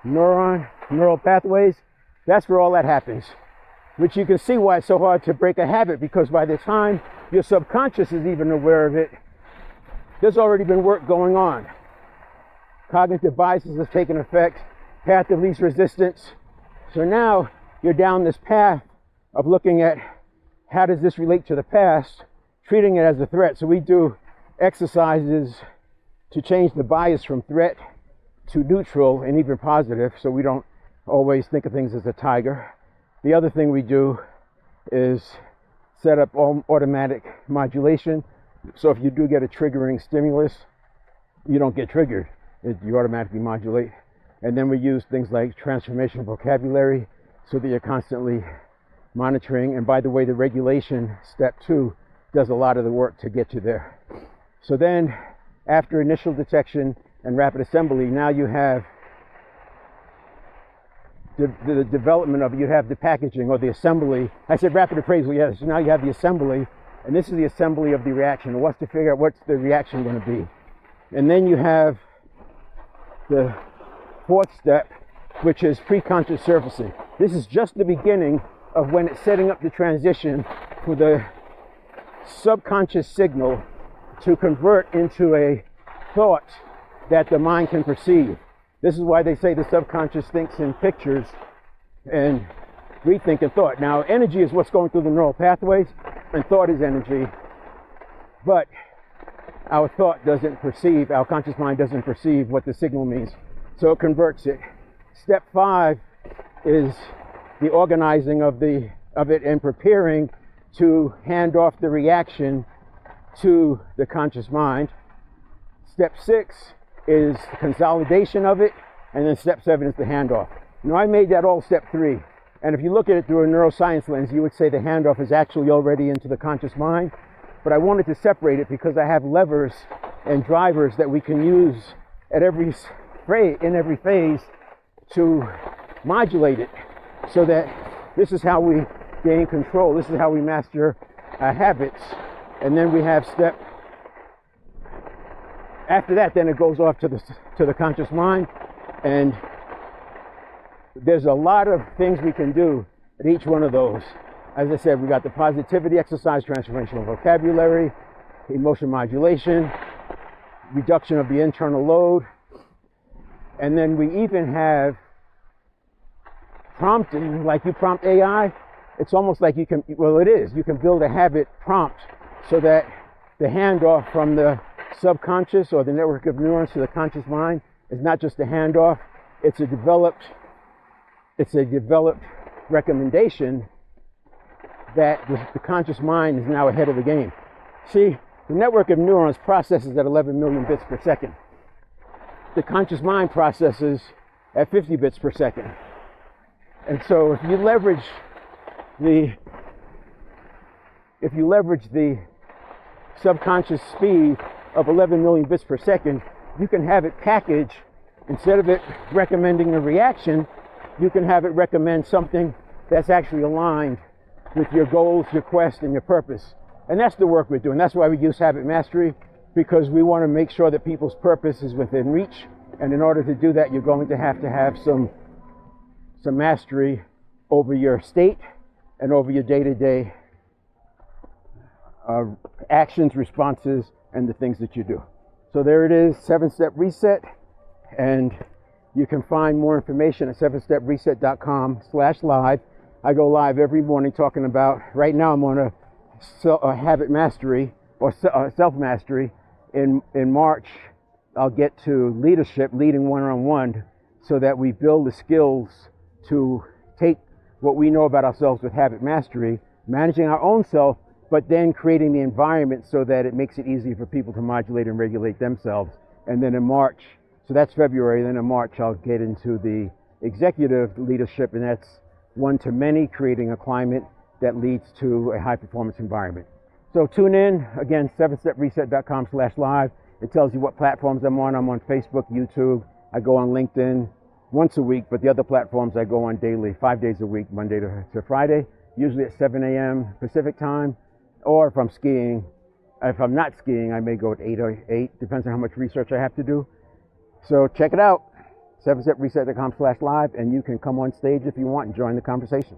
neural pathways, that's where all that happens. Which you can see why it's so hard to break a habit, because by the time your subconscious is even aware of it, there's already been work going on. Cognitive biases have taken effect, path of least resistance. So now you're down this path of looking at how does this relate to the past, treating it as a threat. So we do exercises to change the bias from threat to neutral and even positive, so we don't always think of things as a tiger. The other thing we do is set up automatic modulation. So if you do get a triggering stimulus, you don't get triggered. You automatically modulate. And then we use things like transformational vocabulary so that you're constantly monitoring. And by the way, the regulation step 2 does a lot of the work to get you there. So then after initial detection and rapid assembly, now you have the development of it. You have the packaging or the assembly. I said rapid appraisal, yes. So now you have the assembly, and this is the assembly of the reaction. What's to figure out what's the reaction going to be. And then you have the 4th step, which is preconscious surfacing. This is just the beginning of when it's setting up the transition for the subconscious signal to convert into a thought that the mind can perceive. This is why they say the subconscious thinks in pictures and we think in thought. Now, energy is what's going through the neural pathways, and thought is energy. But our thought doesn't perceive, our conscious mind doesn't perceive what the signal means. So it converts it. Step 5 is the organizing of it and preparing to hand off the reaction to the conscious mind. Step 6 is consolidation of it, and then step 7 is the handoff. Now, I made that all step 3, and if you look at it through a neuroscience lens, you would say the handoff is actually already into the conscious mind, but I wanted to separate it because I have levers and drivers that we can use at every phase to modulate it, so that this is how we gain control, this is how we master our habits. And then we have step, after that, then it goes off to the conscious mind, and there's a lot of things we can do at each one of those. As I said, we got the positivity exercise, transformational vocabulary, emotion modulation, reduction of the internal load, and then we even have prompting, like you prompt AI. It's almost like you can, well, it is, you can build a habit prompt so that the handoff from the subconscious or the network of neurons to the conscious mind is not just a handoff, it's a developed recommendation that the conscious mind is now ahead of the game. See, the network of neurons processes at 11 million bits per second. The conscious mind processes at 50 bits per second. And so if you leverage the subconscious speed of 11 million bits per second, you can have it package, instead of it recommending a reaction, you can have it recommend something that's actually aligned with your goals, your quest, and your purpose. And that's the work we're doing. That's why we use habit mastery, because we want to make sure that people's purpose is within reach. And in order to do that, you're going to have some mastery over your state and over your day-to-day actions, responses, and the things that you do. So there it is, 7-step reset, and you can find more information at 7stepreset.com/live. I go live every morning talking about, right now I'm on a habit mastery or self-mastery. In March, I'll get to leadership, leading one-on-one, so that we build the skills to take what we know about ourselves with habit mastery, managing our own self, but then creating the environment so that it makes it easy for people to modulate and regulate themselves. And then in March, so that's February, then in March I'll get into the executive leadership, and that's one-to-many, creating a climate that leads to a high-performance environment. So tune in, again, 7stepreset.com/live. It tells you what platforms I'm on. I'm on Facebook, YouTube. I go on LinkedIn once a week, but the other platforms I go on daily, 5 days a week, Monday to Friday, usually at 7 a.m. Pacific time. Or if I'm skiing, if I'm not skiing, I may go at 8 or 8, depends on how much research I have to do. So check it out. 7steppreset.com/live, and you can come on stage if you want and join the conversation.